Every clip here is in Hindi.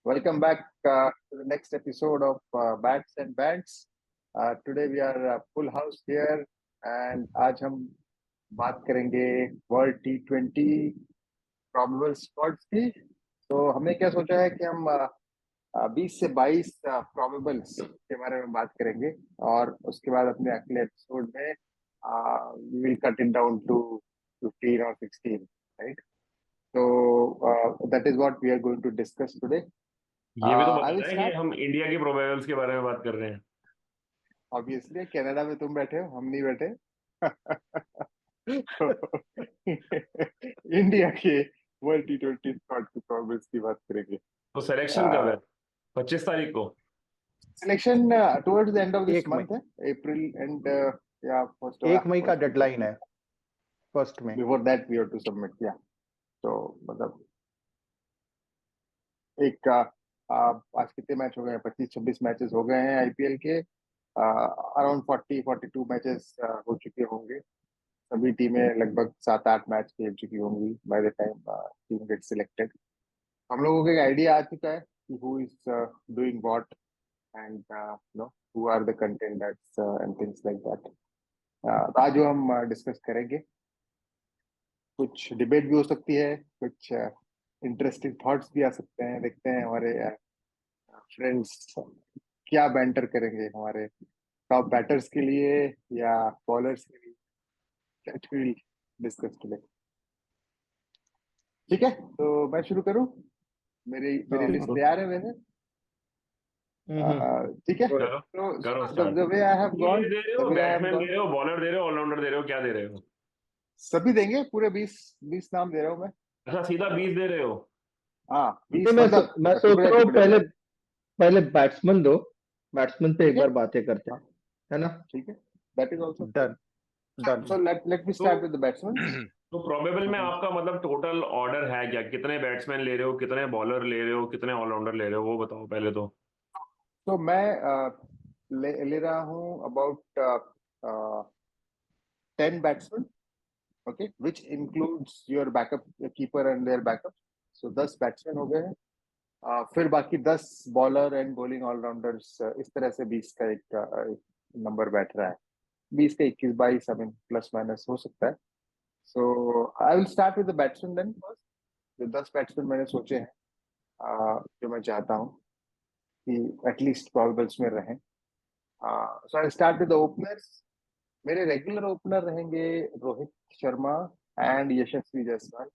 Welcome back to the next episode of Bats and Bands. Today we are full house here and आज हम बात करेंगे वर्ल्ड T20 प्रॉबेबल स्क्वाड्स की। तो हमने क्या सोचा है कि हम 20 से 22 प्रॉबेबल्स के बारे में बात करेंगे और उसके बाद अपने अगले एपिसोड में we will cut it down to 15 or 16, right? So that is what we are going to discuss today. ये भी तो I will बताना है कि start. हम इंडिया के प्रोबेबल्स के बारे में बात कर रहे हैं। ऑब्वियसली कनाडा में तुम बैठे हो, हम नहीं बैठे। इंडिया के वर्ल्ड T20 स्क्वाड की प्रॉब्लम्स की बात करेंगे। तो सिलेक्शन कब है? 25 तारीख को। Selection towards the end of this 1 May. Month है, अप्रैल एंड या फर्स्ट 1 मई का डेडलाइन है, फर्स्ट में। Before that we have to submit. या तो मतलब एक आज कितने मैच हो गए हैं? 25-26 मैचेस हो गए हैं आईपीएल के। अराउंड 40-42 मैचेस हो चुके होंगे। सभी टीमें लगभग 7-8 मैच खेल चुकी होंगी by the time team get selected. हम लोगों को एक आइडिया आ चुका है कि who is doing what and know who are the contenders and things like that. तो आज जो हम डिस्कस करेंगे, कुछ डिबेट भी हो सकती है, कुछ इंटरेस्टिंग थॉट्स भी आ सकते हैं। देखते हैं हमारे फ्रेंड्स क्या बैंटर करेंगे हमारे टॉप बैटर्स के लिए या बॉलर्स के लिए। That will discuss today. ठीक है, तो मैं शुरू करूं। मेरी लिस्ट तैयार है वैसे। ठीक है, करो तो the way I have gone, दे रहे हो, बैट्समैन दे रहे हो, बॉलर दे रहे हो, ऑलराउंडर दे रहे हो, क्या दे रहे हो? सभी देंगे, पूरे 20 नाम दे रहा हूं मैं। अच्छा, सीधा 20 दे रहे हो? हाँ, 20 मैं सोच रहा हूँ पहले बैट्समैन दो, बैट्समैन पे एक बार बातें करते हैं, है ना? ठीक है, that is also done. So let me start with the batsman. तो प्रोबेबल में आपका मतलब टोटल ऑर्डर है क्या? कितने बैट्समैन ले रहे हो, कितने बॉलर ले रहे हो, कितने ऑलराउंडर ले रहे हो, वो बताओ पहले तो। तो मैं ले रहा हूँ about 10 batsman, okay, which includes your backup keeper and their backup. So 10 batsman हो गए हैं। फिर बाकी 10 बॉलर एंड बॉलिंग ऑलराउंडर्स। इस तरह से 20 का एक नंबर बैठ रहा है। 20 का 21-22 आई मीन प्लस माइनस हो सकता है। So I will start with the batsman then first. जो 10 बैट्समैन मैंने सोचे हैं, जो मैं चाहता हूँ कि एटलीस्ट प्रोबेबल्स में रहें। So I start with the openers. मेरे रेगुलर ओपनर रहेंगे Rohit Sharma and Yashasvi Jaiswal.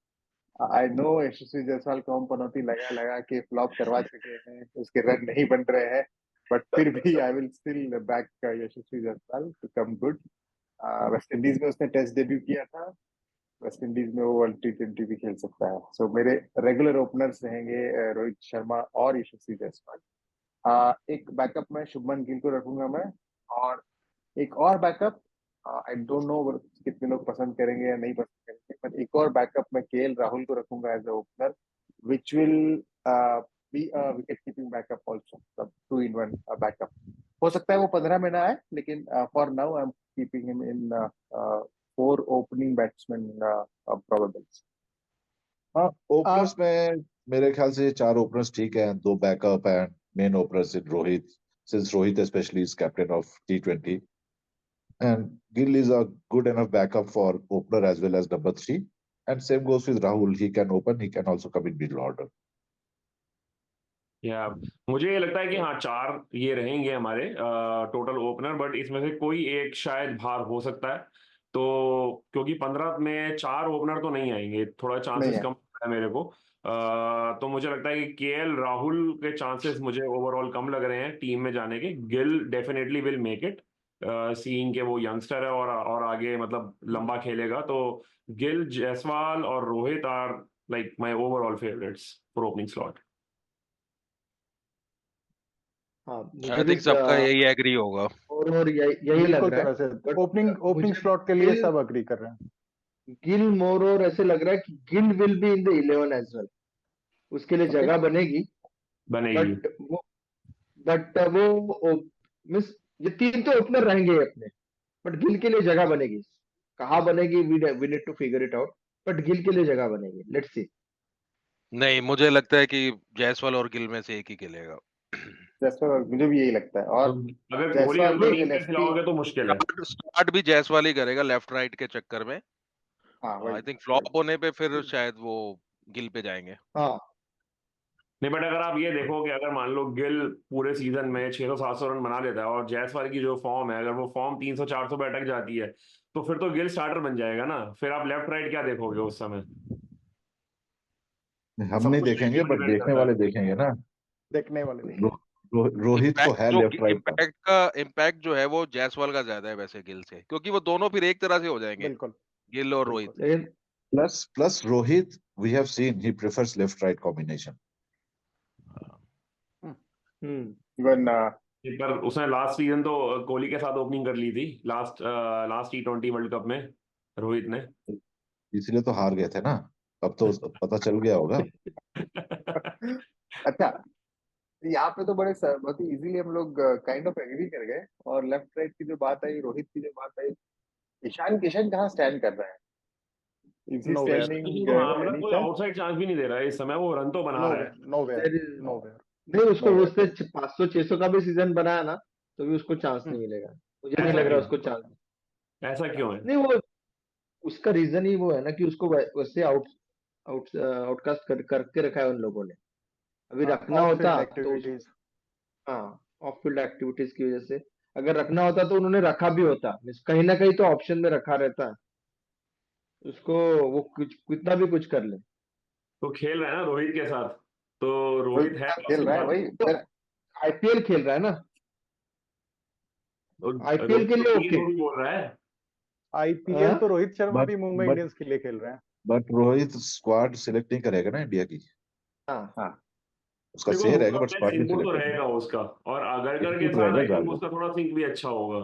I know Yashasvi Jaiswal को हम पनौती लगा लगा के फ्लॉप करवा चुके हैं, उसके रन नहीं बन रहे हैं, बट फिर भी I will still back Yashasvi Jaiswal to come good. West Indies में उसने टेस्ट डेब्यू किया था, वेस्ट इंडीज में वो वर्ल्ड T20 भी खेल सकता है। सो मेरे रेगुलर ओपनर्स रहेंगे रोहित शर्मा और यशस्वी जायसवाल। एक बैकअप में शुभमन गिल को रखूंगा मैं, और एक और बैकअप, आई डोंट नो कितने लोग पसंद करेंगे या नहीं पसंद करेंगे, पर एक और बैकअप में केएल राहुल को रखूंगा as a opener, which will be a wicket keeping backup also, मतलब 2-in-1 बैकअप। हो सकता है वो 15 में ना आए, लेकिन for now I am keeping him in 4 opening batsman probables. हाँ, ओपनर्स में मेरे ख्याल से 4 ओपनर्स ठीक है, 2 backup and main openers in Rohit, since Rohit especially is captain of T20, and Gill is a good enough backup for opener as well as number 3, and same goes with Rahul. He can open, he can also come in middle order. या मुझे ये लगता है कि हाँ 4 ये रहेंगे हमारे टोटल ओपनर, बट इसमें से कोई एक शायद बाहर हो सकता है। तो क्योंकि 15 में 4 ओपनर तो नहीं आएंगे, थोड़ा चांसेस कम है मेरे को। तो मुझे लगता है कि केएल राहुल के चांसेस मुझे ओवरऑल कम लग रहे हैं टीम में जाने के। Gill definitely will make it, seeing के वो यंगस्टर है और आगे मतलब लंबा खेलेगा। तो गिल, जायसवाल और Rohit are like my overall favourites for opening slot. I think सबका यही एग्री होगा, और यही लग रहा है। से ओपनिंग स्लॉट के लिए सब एग्री कर रहे हैं। गिल मोर और ऐसे लग रहा है कि Gill will be in the 11 as well, उसके लिए जगह बनेगी। बट वो मिस ये 3 तो ओपनर रहेंगे अपने, बट गिल के लिए जगह बनेगी। कहाँ बनेगी we need to figure it out, but Gill के लिए जगह बनेगी। Let's see. नहीं, मुझे लगता है कि जायसवाल और गिल में से एक ही खेलेगा। जायसवाल और मुझे भी यही लगता है। तो और अगर कोहली जायसवाल नंबर भी 3 पे लेफ्टी। खिलाओगे तो मुश्किल है। स्टार्ट भी जायसवाल ही करेगा लेफ्ट राइट के चक्कर में। हाँ आई वही थिंक फ्लॉप होने पे फिर शायद वो गिल पे जाएंगे। हाँ नहीं, बट अगर आप ये देखो कि अगर मान लो गिल पूरे सीजन में 600-700 रन बना लेता है और जायसवाल की जो फॉर्म है, अगर वो फॉर्म 300-400 पे अटक जाती है, तो फिर तो गिल स्टार्टर बन जाएगा ना। फिर आप लेफ्ट राइट क्या देखोगे उस समय? हम सब नहीं कुछ देखेंगे, गिल पर बट डिपेंड देखने करता वाले है। देखेंगे ना। देखने वाले रो, देखेंगे। रोहित तो है लेफ्ट राइट का। इम्पैक्ट जो है वो जायसवाल का ज्यादा है वैसे गिल से, क्योंकि वो दोनों फिर एक तरह से हो जाएंगे, बिल्कुल गिल और रोहित। बिल्कुल। लेकिन plus Rohit, we have seen he prefers left right combination. Even पर उसने लास्ट सीजन तो कोहली के साथ ओपनिंग कर ली थी, लास्ट T20 वर्ल्ड कप में रोहित ने। इसलिए तो हार गए थे ना। अब तो पता चल गया होगा। अच्छा, यहाँ पे तो बहुत ही इजीली हम लोग काइंड ऑफ एग्री कर गए। और लेफ्ट राइट की जो बात आई, रोहित की जो बात आई, ईशान किशन कहाँ स्टैंड कर रहा है? Is he nowhere, standing तो हाँ, मतलब एनी कोई चांस? आउटसाइड चांस भी नहीं दे रहा है इस समय, वो रन तो बना नो रहा है। Where, nowhere, there is- nowhere. नहीं उसको नो उससे 500-600 का भी सीजन बनाया ना, तो भी उसको चांस नहीं मिलेगा। मुझे नहीं ऐसा लग रहा क्यों? उसको चांस। ऐसा क्यों है? नहीं वो उसका रीजन ही वो है ना कि उसको वैसे आउटकास्ट करके रखा है उन लोगों ने। अभी रखना ऑफ होता फील्ड तो उस एक्टिविटीज। हाँ ऑफ फील्ड एक्टिविटीज की वजह से अगर रखना होता तो उन्होंने रखा भी होता, कहीं ना कहीं तो ऑप्शन में रखा रहता है उसको। वो कुछ कितना भी कुछ कर ले। तो खेल रहा है ना रोहित के साथ, तो रोहित रोहित के है साथ खेल उसके रहा है साथ। वही तो आईपीएल खेल रहा है ना, आईपीएल रोहित के तो लिए टीम ओके। को भी बोल रहा है। आईपीएल तो रोहित शर्मा बट भी मुंबई बट इंडियंस के लिए खेल रहे हैं। बट रोहित स्क्वाड सिलेक्ट नहीं करेगा ना इंडिया की। हाँ हाँ। उसका देखो सही रहेगा, होगा बट बेस्ट स्क्वाड नहीं इनपुट तो सिलेक्ट करेगा। रहेगा उसका, और अगरकर के इनपुट साथ रहेगा आई थिंक ज्यादा। उसका थोड़ा सिंक भी अच्छा होगा।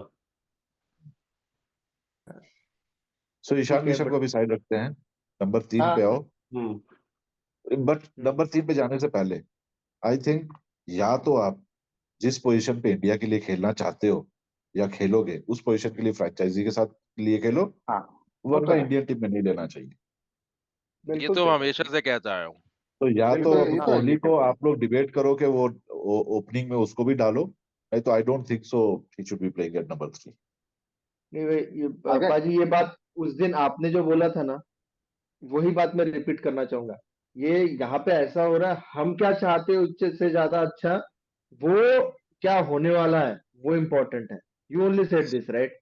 सो ईशान ठीक है किशन को बट भी साइड रखते हैं। नंबर 3 पे हाँ आओ। हम्म। बट नंबर 3 पे जाने से पहले आई थिंक, या तो आप जिस पोजीशन पे इंडिया के लिए खेलना चाहते हो या खेलोगे, उस पोजीशन के लिए फ्रेंचाइजी के साथ लिए खेलो, हाँ, वो तो वरना है। इंडियन टीम में नहीं लेना चाहिए। ये बिल्कुल तो सही बात हमेशा है। से कहता आया हूँ। तो या तो बिल्कुल, अभी ये तो कोहली एग्री को करते हैं। आप लोग डिबेट करो कि वो ओपनिंग में उसको भी डालो, नहीं तो I don't think so he should be playing at number 3। नहीं ये अगर पाजी ये बात उस दिन आपने जो बोला था ना, वही बात मैं रिपीट करना चाहूंगा। ये यहाँ पे ऐसा हो रहा है, हम क्या चाहते हैं उससे से ज्यादा अच्छा वो क्या होने वाला है वो इम्पोर्टेंट है। You only said this right.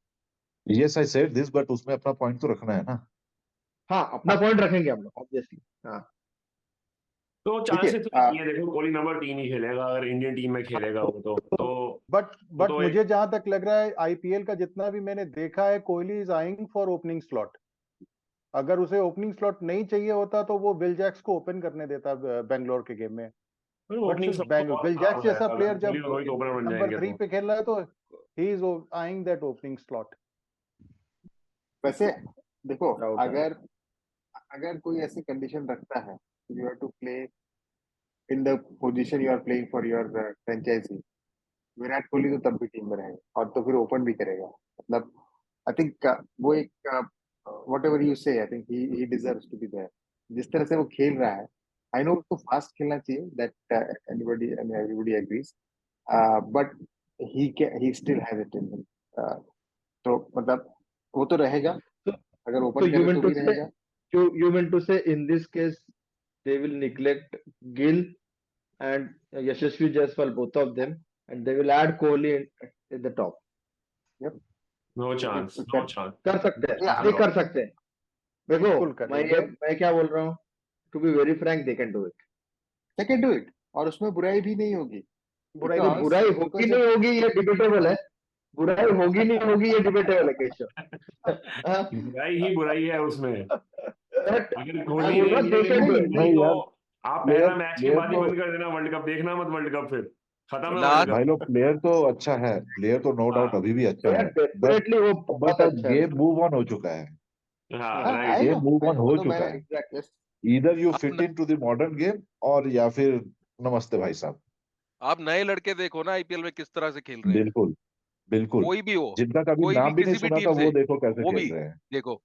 Yes I said this, but उसमें अपना पॉइंट तो रखना है ना। हाँ अपना पॉइंट रखेंगे हम लोग ऑब्वियसली। हाँ तो देखिए चांसेस तो नहीं है, देखो कोहली नंबर 3 ही खेलेगा अगर इंडियन टीम में खेलेगा वो बट वो बट तो एक। मुझे जहां तक लग रहा है आईपीएल का जितना भी मैंने देखा है, Kohli is eyeing for opening slot. अगर उसे ओपनिंग स्लॉट नहीं चाहिए होता तो वो विल जैक्स को ओपन करने देता बेंगलोर के गेम में। बट ओपनिंग सिंस सब तो बहुत विल खराब जैक्स हो जैसा जाएगा अगर प्लेयर कोहली जब और रोहित ओपनर बन नंबर जाएंगे 3 तो। पे खेल रहा है तो he is eyeing that opening slot. वैसे देखो, डाउट है। अगर अगर कोई ऐसी कंडीशन रखता है, you have to play in the position you are playing for your franchise, Virat Kohli तो तब भी टीम में रहेगा और तो फिर ओपन भी करेगा। मतलब आई थिंक वो एक what ever you say, I think he deserves to be there. जिस तरह से वो खेल रहा है, आई नो उसको फास्ट खेलना चाहिए, that anybody and everybody agrees, but he still has it in him. तो मतलब वो तो रहेगा, तो, अगर तो ओपन यू करे मीन तो टू भी से रहेगा। you mean to say in this case they will neglect Gill and Yashasvi Jaiswal, both of them, and they will add Kohli in the top. Yep. No chance, no chance. कर सकते हैं, Yeah, नहीं कर सकते हैं। देखो बिल्कुल करेंगे। मैं क्या बोल रहा हूँ, to be very frank they can do it. they can do it, और उसमें बुराई भी नहीं होगी, बुराई नहीं भी नहीं बिकॉज बुराई होगी। होगी जब नहीं होगी ये डिबेटेबल है। बुराई होगी नहीं होगी ये डिबेटेबल है केशव। बुराई ही बुराई है उसमें। बट अगर मैं कोहली बोल ने रहा इंडिया दे के लिए कैन डू कुछ इट। नहीं नहीं तो यार, आप प्लेयर पहला मैच के प्लेयर बाद ही तो बंद कर देना वर्ल्ड कप, देखना मत वर्ल्ड कप, फिर खत्म है ना वर्ल्ड भाई कप। लोग, प्लेयर तो अच्छा है, प्लेयर तो नो डाउट हाँ अभी भी अच्छा है, बट डेफिनेटली वो बहुत अब अच्छा है गेम उसका। मूव ऑन हो चुका है। हाँ हाँ राइट। गेम मूव ऑन वो हो तो चुका मैंने है। एग्जैक्ट ईदर यू आप फिट न, इन टू द मॉडर्न गेम, और या फिर नमस्ते भाई साहब। आप नए लड़के देखो ना आईपीएल में किस तरह से खेल रहे हैं। बिल्कुल बिल्कुल। कोई भी हो, जिनका कभी कोई भी नाम भी नहीं किसी भी सुना टीम था, से, वो देखो कैसे वो खेल भी रहे हैं। देखो।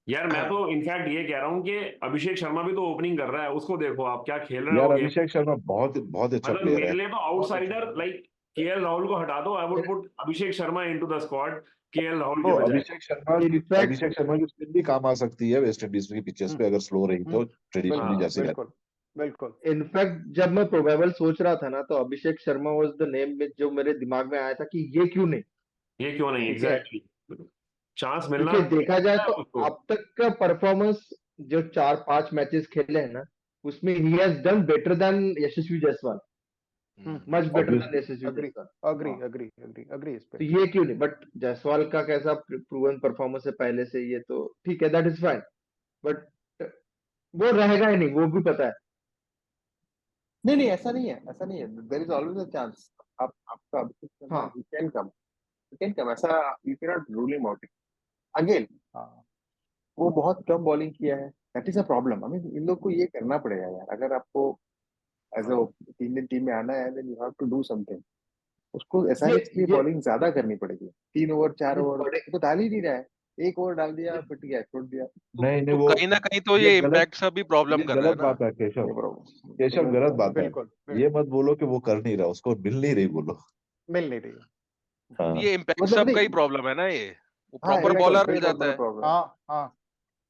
यार मैं तो इनफैक्ट ये कह रहा हूँ कि अभिषेक शर्मा भी तो ओपनिंग कर रहा है, उसको देखो आप क्या खेल रहे यार हो गेम। अभिषेक शर्मा बहुत बहुत अच्छा मतलब प्लेयर मेरे है। लिए तो बहुत अच्छा आउटसाइडर है। लाइक केएल राहुल को हटा दो, I would put Abhishek Sharma into the squad KL Rahul तो के बजाय। इनफैक्ट अभिषेक शर्मा की स्पिन भी काम आ सकती है वेस्ट इंडीज की पिचेस पे, अगर स्लो रही तो ट्रेडिशनली बिल्कुल जैसे रहती बिल्कुल बिल्कुल। इनफैक्ट जब मैं प्रोबेबल सोच रहा था ना, तो Abhishek Sharma was the name में जो मेरे दिमाग में आया था कि ये क्यों नहीं। ये क्यों नहीं, ठीक है, एग्जैक्टली चांस मिलना क्योंकि देखा जाए है तो उसको। अब तक का परफॉर्मेंस जो 4-5 मैचेस खेले हैं ना, उसमें he has done better than Yashasvi Jaiswal, much better than obviously. Yashasvi agree Jaiswal. Agree हाँ, अग्री अग्री अग्री इस पे। तो ये क्यों नहीं, बट जायसवाल का कैसा प्रूवन परफॉर्मेंस है पहले से, ये तो ठीक है, दैट इज फाइन, बट वो रहेगा ही नहीं, वो भी पता है। नहीं नहीं, ऐसा नहीं है, ऐसा नहीं है, there is always a chance. आप आपका अभिषेक शर्मा हाँ, ही कैन कम, ऐसा you can not rule him out again. हाँ वो बहुत कम बॉलिंग किया है, दैट इज अ प्रॉब्लम। हमें इन लोग को ये करना पड़ेगा यार, अगर आपको एज अ इंडियन टीम में आना है then you have to do something. उसको ये एसआरएच की ये बॉलिंग ज्यादा करनी पड़ेगी, 3 ओवर 4 ओवर बड़े वो तो डाल ही नहीं रहा है। 1 ओवर डाल दिया, फिट गया, छोड़ दिया। नहीं नहीं, तो वो कहीं ना कहीं तो ये ये गलत इम्पैक्ट सब भी प्रॉब्लम ये कर रहा है गलत ना। बात है केशव। ये प्रॉब्लम केशव गलत बात है। बिल्कुल ये मत बोलो कि वो कर नहीं रहा, उसको मिल नहीं रही बोलो। मिल नहीं रही। हाँ ये इम्पैक्ट मतलब सब का ही नहीं। प्रॉब्लम है ना ये। वो हाँ, प्रॉपर इम्पैक्ट बॉलर सबका ही आ बहुत जाता बड़ा है, प्रॉब्लम है। हाँ हाँ,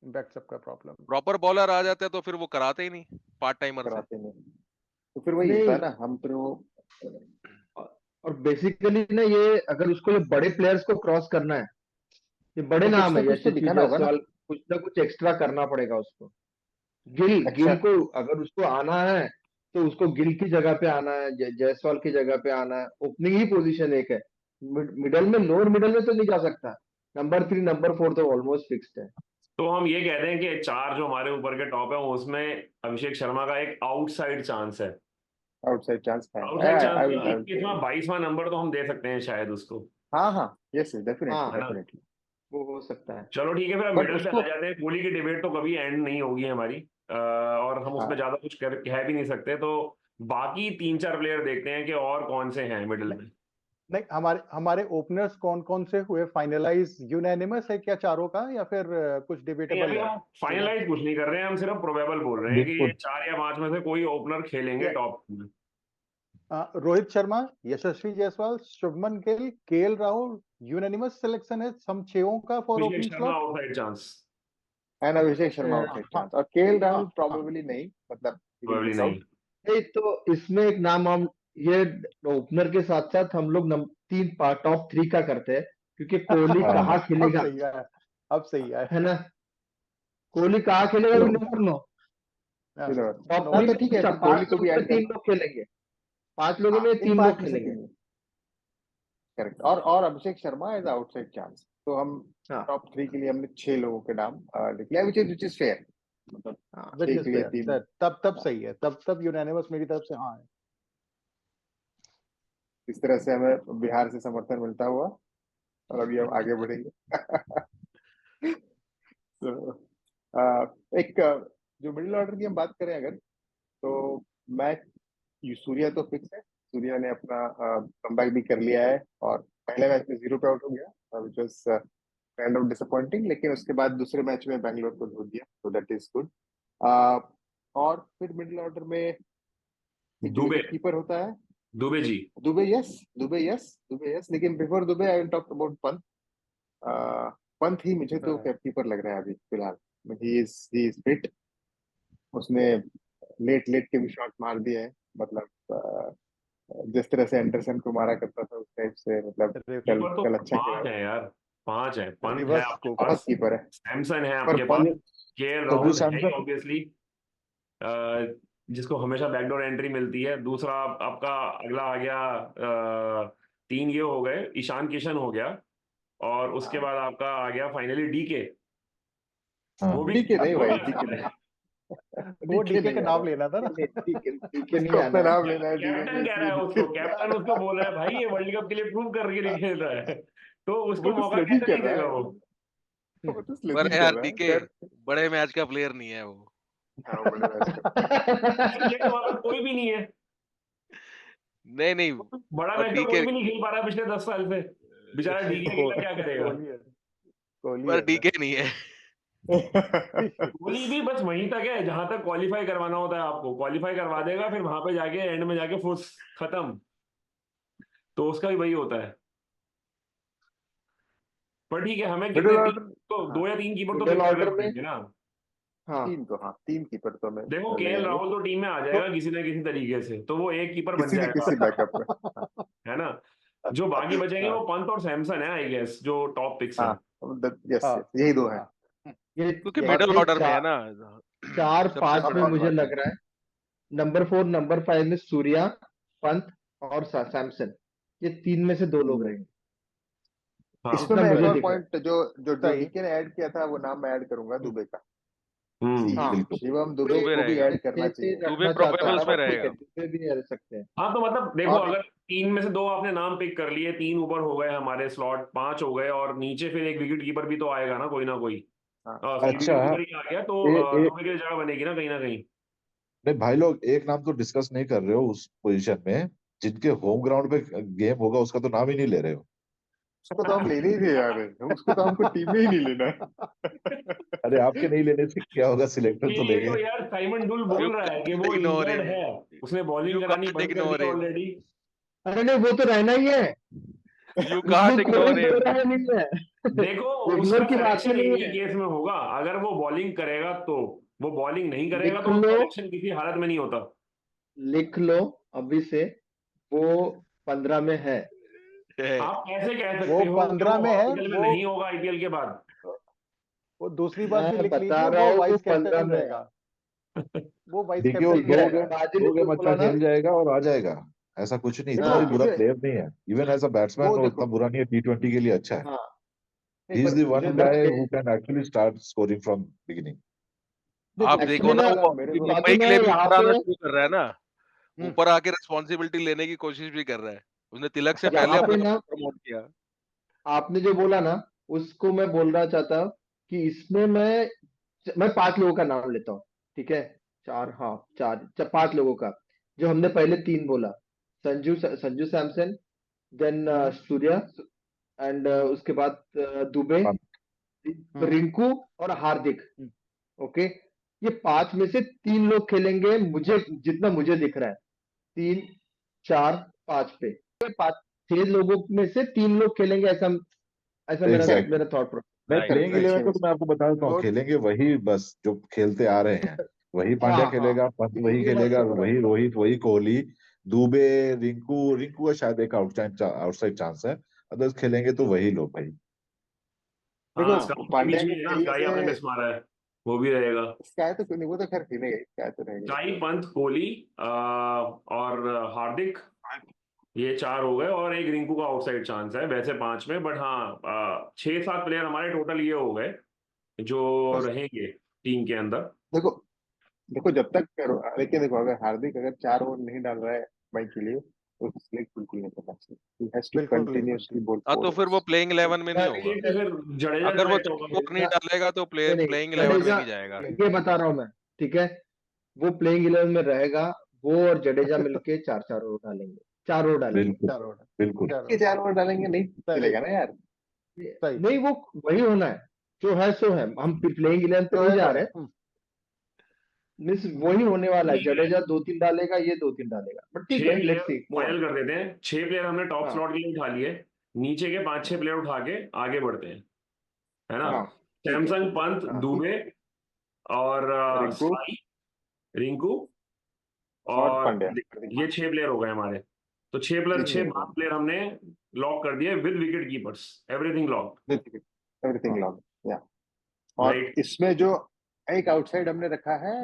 इम्पैक्ट सबका प्रॉब्लम। प्रॉपर बॉलर आ जाता है तो फिर वो कराते ही नहीं पार्ट टाइमर से। कराते नहीं, तो फिर वही होता नहीं, है ना, हम फिर वो और बेसिकली ना, ये अगर उसको ये बड़े प्लेयर्स को क्रॉस करना है, ये बड़े तो कुछ नाम ना है कुछ तो यशस्वी दिखाना होगा ना। जायसवाल, कुछ ना कुछ एक्स्ट्रा करना पड़ेगा उसको। गिल एक्स्ट्रा। गिल को अगर उसको आना है, तो उसको गिल की जगह पे आना है, जायसवाल की जगह पे आना है। ओपनिंग ही पोजीशन एक है, मिडल में, लोअर मिडल में तो नहीं जा सकता। नंबर 3 नंबर 4 तो ऑलमोस्ट फिक्स्ड है। तो हम ये कहते हैं कि चार जो हमारे ऊपर के टॉप है उसमें अभिषेक शर्मा का एक आउटसाइड चांस है। आउटसाइड चांस है, आउटसाइड चांस आई मतलब विल 21वां 22वां नंबर तो हम दे सकते हैं शायद उसको, हाँ हाँ, यस डेफिनेटली हाँ, है ना। डेफिनेटली। वो हो सकता है। चलो ठीक है, फिर अब बट मिडिल पे उसको, आ जाते हैं। कोहली की डिबेट तो कभी एंड नहीं होगी हमारी, और हम उसमें हाँ, ज्यादा कुछ कह भी नहीं सकते। तो बाकी 3-4 प्लेयर देखते हैं कि और कौन से हैं मिडिल में। नहीं, हमारे हमारे ओपनर्स कौन कौन से हुए फाइनलाइज? यूनैनिमस है क्या चारों का, या फिर कुछ नहीं, डिबेटेबल अभी है? हम फाइनलाइज कुछ नहीं कर रहे हैं, हम सिर्फ प्रोबेबल बोल रहे हैं कि ये बिल्कुल। 4 या 5 में से कोई ओपनर खेलेंगे या टॉप में। Rohit Sharma, Yashasvi Jaiswal, Shubman Gill, KL Rahul, unanimous selection है हम छहों का for Abhishek opening Sharma slot. Outside chance, and Abhishek Sharma outside हाँ चांस, और केएल हाँ राहुल हाँ। प्रोबेबली नहीं, मतलब ही विल प्रोबेबली मिस नहीं। आउट। नहीं, तो इसमें एक नाम हम, ये ओपनर के साथ साथ हम लोग 3 टॉप 3 का करते हैं, क्योंकि कोहली हाँ कहाँ अब खेलेगा, सही है, अब सही है। है ना। कोहली कहाँ खेलेगा, वी नेवर नो। टॉप हाँ थ्री तो में ठीक है, अच्छा, तो कोहली 5 को भी लोगों में ऐड कर 3 लो। लोग खेलेंगे, 5 लोगों हाँ, में इन 3 5 लोग में से खेलेंगे। 3, करेक्ट। और Abhishek Sharma as outside chance, तो हम हाँ टॉप 3 के लिए हमने 6 लोगों के नाम लिख लिया, विच इज फेयर। मतलब हाँ, विच 6 इज के लिए 3। फेयर, तब सही है, तब यूनैनिमस मेरी तरफ से हाँ है। इस तरह से हमें बिहार से समर्थन मिलता हुआ, और अभी हम आगे बढ़ेंगे। तो एक जो मिडिल ऑर्डर की हम बात करें अगर, तो मैं, सूर्या तो फिक्स है। सूर्या ने अपना कमबैक भी कर लिया है, और पहले मैच में 0 पे आउट हो गया, which was kind of disappointing, लेकिन उसके बाद दूसरे मैच में बैंगलोर को धो दिया, तो दैट इज गुड। और फिर मिडिल ऑर्डर में एक दुबे, विकेट कीपर होता है। दुबे जी। दुबे यस, दुबे यस, लेकिन before Dubey I will talk about Pant. Pant ही मुझे तो कैप कीपर लग रहा है अभी फिलहाल। He is fit. उसने लेट लेट के भी शॉट मार दिए हैं, मतलब जिस तरह से एंडरसन को मारा करता था उस टाइप से, मतलब कल कीपर तो कल अच्छा खेला 5 है। है यार, 5 है। पंत है रिवर्स आपके स्कोप। बहुत पास, कीपर है, सैमसन है पर आपके पास, पंत, केएल संजू राहुल है ही सैमसन। ऑब्वियसली, जिसको हमेशा बैकडोर एंट्री मिलती है। दूसरा आपका अगला आ गया, 3 ये हो गए, ईशान किशन हो गया, और उसके बाद आपका आ गया फाइनली डीके। हाँ वो भी डीके नहीं वो भी भाई, अच्छा है। वो डीके डीके नहीं का आ नाम रहा लेना था ना। नहीं, ठीक है, नहीं उसको आना अपना है। नाम लेना है, कैप्टन कह रहा है उसको, कैप्टन उसको बोल रहा है भाई ये वर्ल्ड कप के लिए प्रूव करके नहीं खेल रहा है, तो वो उसको तो मौका स्लेजिंग कैसे कर नहीं रहा देगा है, वो। वो तो पर स्लेजिंग कर यार रहा है, डीके खैर। बड़े मैच का प्लेयर नहीं है वो। हाँ, बड़े मैच का प्लेयर। ये तो वाला कोई भी नहीं है, नहीं नहीं, बड़ा और मैच का कोई डीके, भी नहीं खेल पा रहा है पिछले 10 साल से। बेचारा डीके अकेला क्या करेगा। कोहली है, कोहली पर है सर। डीके नहीं है। कोहली भी बस वहीं तक है जहां तक क्वालिफाई करवाना होता है आपको, क्वालिफाई करवा देगा, फिर वहां पे जाके एंड में जाके फुस खत्म। तो उसका भी वही होता है। पर ठीक है, हमें मिडिल कितने ऑर्डर, तो हाँ 2 या 3 कीपर तो मिडिल पिक करने ऑर्डर में, पड़ेंगे ना। हाँ 3 कीपर तो हमें देखो ले केएल आएंगे, राहुल तो टीम में आ तो जाएगा किसी ना किसी तरीके से, तो वो एक कीपर बन किसी न जाएगा, किसी बैकअप में। हाँ है ना। जो बाकी बचेंगे हाँ वो पंत और सैमसन है आई गेस, जो टॉप पिक्स हाँ, हैं। यस हाँ यस, यही 2 है। हाँ ये क्योंकि यही मिडिल दो। ये ऑर्डर में है ना। 4-5 सबसे अब में बड़ा मुझे बात है। लग रहा है। नंबर 4 नंबर 5 में सूर्या, पंत और सैमसन, ये 3 में से 2 लोग रहेंगे, हाँ। इसमें जितना मैं एक मुझे और दिख रहा है। पॉइंट जो सही। डीके ने ऐड किया था, वो नाम मैं ऐड करूंगा, हम्म, दुबे का। हम्म। हाँ बिल्कुल। शिवम दुबे दुबे दुबे को भी रहेगा। ऐड करना अच्छे से चाहिए। दुबे रखना चाहता है प्रोबेबल्स में तो ठीक है, रहेगा। दुबे भी रह सकते हैं। हाँ तो मतलब देखो, और अगर 3 में से 2 आपने नाम पिक कर लिए, 3 ऊपर हो गए हमारे, स्लॉट 5 हो गए, और नीचे फिर एक विकेट कीपर भी तो आएगा ना कोई ना कोई। हाँ सॉरी, अच्छा, विकेट कीपर ही आ गया तो ए, दुबे की जगह बनेगी ना कहीं ना कहीं। नहीं भाई लोग, एक नाम तो डिस्कस नहीं कर रहे हो उस पोजीशन में, जिनके होम ग्राउंड पे गेम होगा उसका तो नाम ही नहीं ले रहे हो। उसको तो हम लेने ही थे यार, उसको तो हमको टीम में ही नहीं लेना है। अरे आपके नहीं लेने से क्या होगा, सिलेक्टर तो ये लेंगे। तो यार साइमन डुल यू बोल रहा है कि कांट वो इग्नोर इंजर्ड हिम। है, उसने बॉलिंग यू करानी कांट बंद कर दी इग्नोर हिम। ऑलरेडी। अरे नहीं, वो तो रहना ही है, यू उसमें कांट कोई इग्नोर दो हिम। राय नहीं है। देखो इग्नोर उसका की बात ही सिलेक्शन नहीं इन्हीं है। केस में होगा, अगर वो बॉलिंग करेगा तो। वो बॉलिंग नहीं करेगा लिख तो उसका लो, सिलेक्शन किसी हालत में नहीं होता। लिख लो अभी से, वो 15 में है। आप कैसे कह वो सकते हो कि 15 वो में है। हॉस्पिटल में नहीं होगा आईपीएल के बाद। वो दूसरी बात भी मैं लिख बता लीजिए, रहा वो हूँ वो वाइस 15 कैप्टन में है। रहेगा। वो वाइस देखिए वो कैप्टन भी ठीक है, रहेगा। बाजी ने दो जो गेम अच्छा बोला ना। खेल जाएगा और आ जाएगा। ऐसा कुछ नहीं, इतना देखो भी हाँ बुरा मुझे प्लेयर नहीं है, इवन एज अ बैट्समैन वो वो इतना देखो, बुरा नहीं है, T20 के लिए अच्छा है। हाँ, नहीं ही इज पर द मुझे वन तो guy who can actually start scoring from beginning. देखो आप देखो एक्चुअली ना, ना, वो मेरे अभी को बाकी मुंबई के मैं लिए भी यहाँ ऊपर पे आना शुरू कर रहा है ना। हम्म, ऊपर आके रिस्पॉन्सिबिलिटी लेने की कोशिश भी कर रहा है। उसने तिलक से पहले यहाँ पे अपने आप ना, को प्रमोट किया। आपने जो बोला ना, उसको मैं बोलना चाहता हूँ कि इसमें मैं 5 लोगों का नाम लेता हूँ, ठीक है। 4, हाँ 5 लोगों का, जो हमने पहले 3 बोला। Sanju Samson, then hmm, Surya, and hmm, उसके बाद दुबे, हम्म, रिंकू और हार्दिक। ओके, ये 5 में से 3 लोग खेलेंगे, मुझे जितना मुझे दिख रहा है, 3, 4, 5 पे, ये 6 लोगों में से 3 लोग खेलेंगे, ऐसा ऐसा मेरा एग्जैक्टली। मेरा थॉट प्रोसेस। नहीं, राइट प्लेइंग राइट। 11 6 को में तो से। मैं आपको बता देता हूँ, तो खेलेंगे वही बस जो खेलते आ रहे हैं। वही पांड्या हाँ हाँ, खेलेगा, पंत वही यही मैं खेलेगा, सोच रहा हूँ। वही रोहित, वही कोहली, दुबे, रिंकू रिंकू का शायद एक आउटसाइड चांस है। अदर्स खेलेंगे तो वही लोग भाई। हाँ, देखो स्काई के पांड्या बीच में के है ना, खेलने स्काई से, आपने मिस मारा है, वो भी रहेगा। स्काई तो कोई नहीं, वो तो खैर खेलेगा ही, स्काई तो रहेगा स्काई, पंत, कोहली और हार्दिक, ये 4 हो गए, और एक रिंकू का आउटसाइड चांस है वैसे 5 में, बट हाँ 6-7 प्लेयर हमारे टोटल ये हो गए जो ही। रहेंगे टीम के अंदर। देखो देखो जब तक लेकिन देखो, अगर हार्दिक अगर 4 ओवर नहीं डाल रहा है भाई के लिए, तो सिलेक्ट बिल्कुल नहीं करना चाहिए। ही हैज टू बिल्कुल नहीं, बिल्कुल कंटिन्यूअसली बोल हाँ, 4 तो फिर वो ओवर्स। प्लेइंग 11 में नहीं मैं होगा। ये तो फिर जडेजा अगर वो सिलेक्ट 4 होगा ओवर फिर। नहीं डालेगा तो नहीं नहीं, प्लेइंग 11 में जडेजा, नहीं जाएगा। ये बता रहा हूँ मैं, ठीक है। वो प्लेइंग 11 में रहेगा, वो और जडेजा मिलके 4-4 ओवर डालेंगे, 4 ओवर डालेंगे। बिल्कुल। 4 ओवर। बिल्कुल। के 4 ओवर। 4 ओवर डालेंगे नहीं सही। चलेगा ना यार। सही। नहीं, वो वही होना है, जो है सो है, हम प्लेइंग 11 पे तो नहीं है जा तो है। रहे। मीन्स वही होने वाला है, ठीक है, जडेजा 2-3 डालेगा, ये 2-3 डालेगा, बट ठीक 6 है, player let's see move on. Final कर देते हैं, 6 प्लेयर हमने टॉप हाँ स्लॉट के लिए उठा लिए, नीचे के 5-6 हाँ प्लेयर उठा के आगे बढ़ते हैं, है ना। हाँ, ठीक है। सैमसंग, पंत, हाँ, दुबे और रिंकू स्काई, रिंकू और और पांड्या। हार्दिक, ये 6 प्लेयर हो गए हमारे। तो 6+6 ठीक है। 12 प्लेयर हमने लॉक कर दिए with wicket keepers, everything lock. Everything हाँ लॉग या। और राइट, इसमें जो एक आउटसाइड हमने रखा है,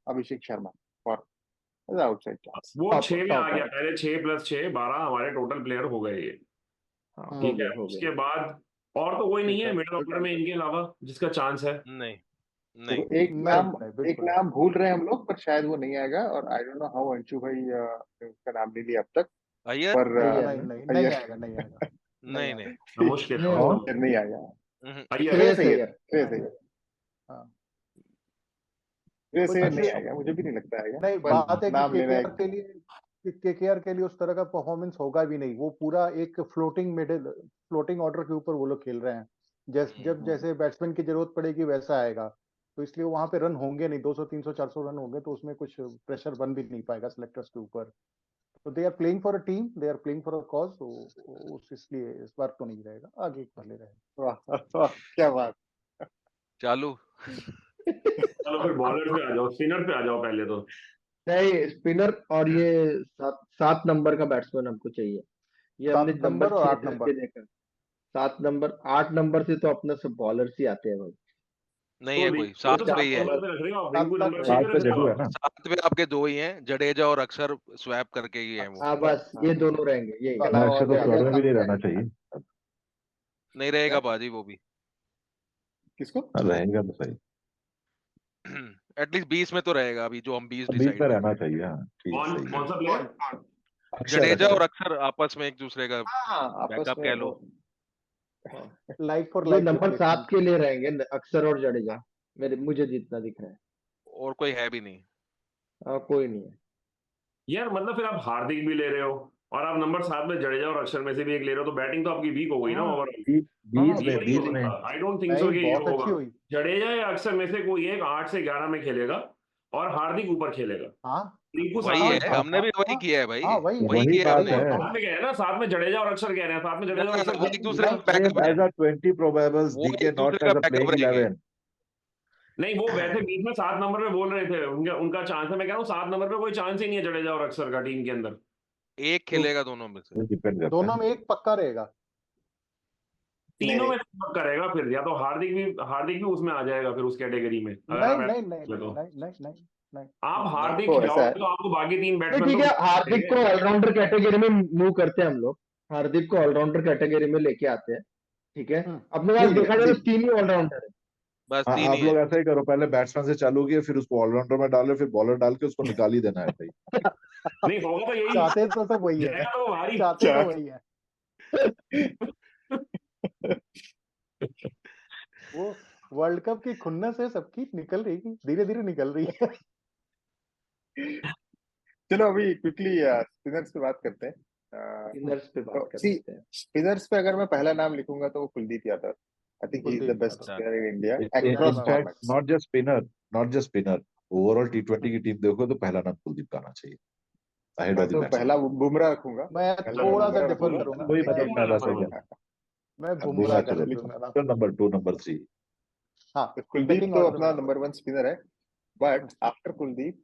अभिषेक शर्मा, और आउटसाइड चांस। वो टॉप 6 में आ टॉप गया, राइट। पहले 6+6 12 हमारे टोटल प्लेयर हो गए ये। हाँ, हो ठीक है, गए हो गए। उसके बाद और तो कोई नहीं ठीक है है, मिडिल कोई ऑर्डर में टेंशन इनके अलावा जिसका चांस है। नहीं नहीं। देखो नहीं, नहीं एक बिल्कुल नाम भूल रहे हैं हम लोग, पर शायद वो नहीं आएगा, और I don't know how Anshu भाई ने उसका नाम नहीं लिया अब तक। अय्यर। पर नहीं है नहीं। ना। नहीं, नहीं अय्यर आएगा, नहीं आएगा, नहीं नहीं आएगा। नहीं। मुश्किल है, नहीं, बहुत कौन? अय्यर नहीं आएगा। अय्यर। श्रेयस श्रेयस अय्यर, अय्यर। श्रेयस अय्यर, हाँ, श्रेयस कुछ अय्यर नहीं आएगा, मुझे भी नहीं लगता आएगा, नहीं। पर बात है कि नाम लेना केकेआर एक। के लिए, केकेआर के लिए उस तरह का परफॉर्मेंस होगा भी नहीं। वो पूरा एक फ्लोटिंग ऑर्डर के ऊपर वो लोग खेल रहे हैं। जब जैसे बैट्समैन की जरूरत पड़ेगी वैसा आएगा, तो इसलिए वहां पे रन होंगे नहीं, 200 300 400 रन होंगे तो उसमें कुछ प्रेशर बन भी नहीं पाएगा सिलेक्टर्स के ऊपर। तो they are playing for a team, they are playing for a cause, तो उस इसलिए इस बार तो नहीं रहेगा, आगे भले रहे। वाह वाह, क्या बात। चालू। चलो फिर बॉलर पे आ जाओ, स्पिनर पे आ जाओ पहले तो। नहीं, स्पिनर और ये 7 नंबर का बैट्समैन हमको चाहिए। ये हमने 7 नंबर नंबर और 8 6 नंबर। करके देखा। 7 नंबर 8 नंबर से तो अपने सब बॉलर्स ही आते हैं भाई। नहीं तो है कोई, रिंकू 7 को पे ही है। नंबर पे रख रहे हो आप, 7 रिंकू तक नंबर है। 6 सात पे पे रख रहे हो जडेजा है आप? ना। 7 पे आपके 2 ही हैं, जडेजा और अक्षर स्वैप करके ही है वो। हाँ बस हाँ। ये दोनों रहेंगे, यही उसके मैं अलावा अक्षर और तो कोई जडेजा स्क्वाड में भी साथ नहीं में रहना रहेगा। चाहिए। नहीं रहेगा बाजी वो भी। किसको? रहेगा तो सही। एटलीस्ट 20 में तो रहेगा, अभी जो हम 20 बीच डिसाइड में कर रहना रहे चाहिए। हाँ ठीक, कौन सही है। कौन सा प्लेयर? कौन? हैं। अक्षर जडेजा अक्षर और अक्षर आपस में एक दूसरे का हाँ, आपस बैकअप में कह लो। लाइक फॉर ये लाइक नंबर 7 रिप्लेसमेंट। के लिए रहेंगे अक्षर और जडेजा, मुझे जितना दिख रहा है। और कोई है भी नहीं। कोई नहीं है। यार मतलब फिर आप हार्दिक भी ले रहे हो और आप नंबर 7 में जडेजा और अक्षर में से भी एक ले रहे हो, तो बैटिंग तो आपकी वीक हो गई ना हाँ ओवरऑल। हाँ, ये नहीं हो बीच में सकता, आई डोंट थिंक सो नहीं कि ये बहुत होगा। अच्छी हुई। जडेजा या अक्षर में से कोई एक 8 से 11 में खेलेगा और हार्दिक ऊपर खेलेगा। हाँ रिंकू वही साथ हाँ में है, हाँ हमने हाँ भी वही हाँ किया है भाई। हाँ, वही है वही वही किया है बात हमने। है। साथ में कह रहे हैं ना, साथ में जडेजा और अक्षर कह रहे हैं, साथ में ना जडेजा और अक्षर वो एक दूसरे का नहीं बैकअप Played है। as a 20 probables, वो DK एक not दूसरे as का a बैकअप playing रहेंगे। 11. नहीं, वो वैसे बीच में 7 नंबर पे बोल रहे थे, उनका उनका चांस है। मैं कह रहा हूँ 7 नंबर पे कोई चांस ही नहीं है जडेजा और अक्षर का टीम के अंदर। एक तो खेलेगा दोनों में से। वो डिपेंड करता दोनों है। में एक पक्का रहेगा। नहीं तीनों नहीं में से एक करेगा फिर, या तो हार्दिक भी उसमें आ जाएगा फिर उस कैटेगरी में, अगर नहीं आप नहीं ऐसा नहीं खेले तो। नहीं नहीं नहीं नहीं आप नहीं हार्दिक देखो ऐसा है, खिलाओगे तो आपको बाकी 3 नहीं बैट्समैन ठीक तो है, हार्दिक को देंगे। ऑलराउंडर कैटेगरी में मूव करते हैं हम लोग। हार्दिक को ऑलराउंडर कैटेगरी में लेके आते हैं, ठीक है। अपने पास नहीं देखा जाए तो नहीं 3 ही ऑलराउंडर है। बस हाँ 3 ही आप है। लोग ऐसा ही करो, पहले बैट्समैन से चालू किए, फिर उसको ऑलराउंडर में डाले, फिर बॉलर डाल के उसको निकाल ही देना है भाई। नहीं होगा तो यही, चाहते तो सब वही है, जाएगा तो वो भारी। चाहते तो वही है। वो वर्ल्ड कप की खुन्नस है सबकी, निकल रही है, धीरे धीरे निकल रही है। चलो अभी क्विकली स्पिनर्स पे बात करते हैं। स्पिनर्स पे बात तो कर सी लेते हैं। स्पिनर्स पे अगर मैं पहला नाम लिखूंगा तो वो कुलदीप यादव। आई think he is the Kuldeep best Yadav, done. Spinner in India done across है भाई। In fact formats. Not just spinner, overall T20 की टीम देखो तो पहला नाम कुलदीप का आना चाहिए, अहेड मैं ऑफ द तो बैट्समैन। पहला बुमराह रखूंगा, मैं पहला मैं थोड़ा सा बुमराह डिफर रखूंगा। करूंगा, वही मैं मतलब मैं वैसा ही नंबर 1। मैं बुमराह बुमराह का चलो, रख दूंगा ना। तो नंबर 2 नंबर 3। हाँ, तो कुलदीप बैटिंग तो ऑर्डर अपना में। नंबर 1 स्पिनर है, बट आफ्टर कुलदीप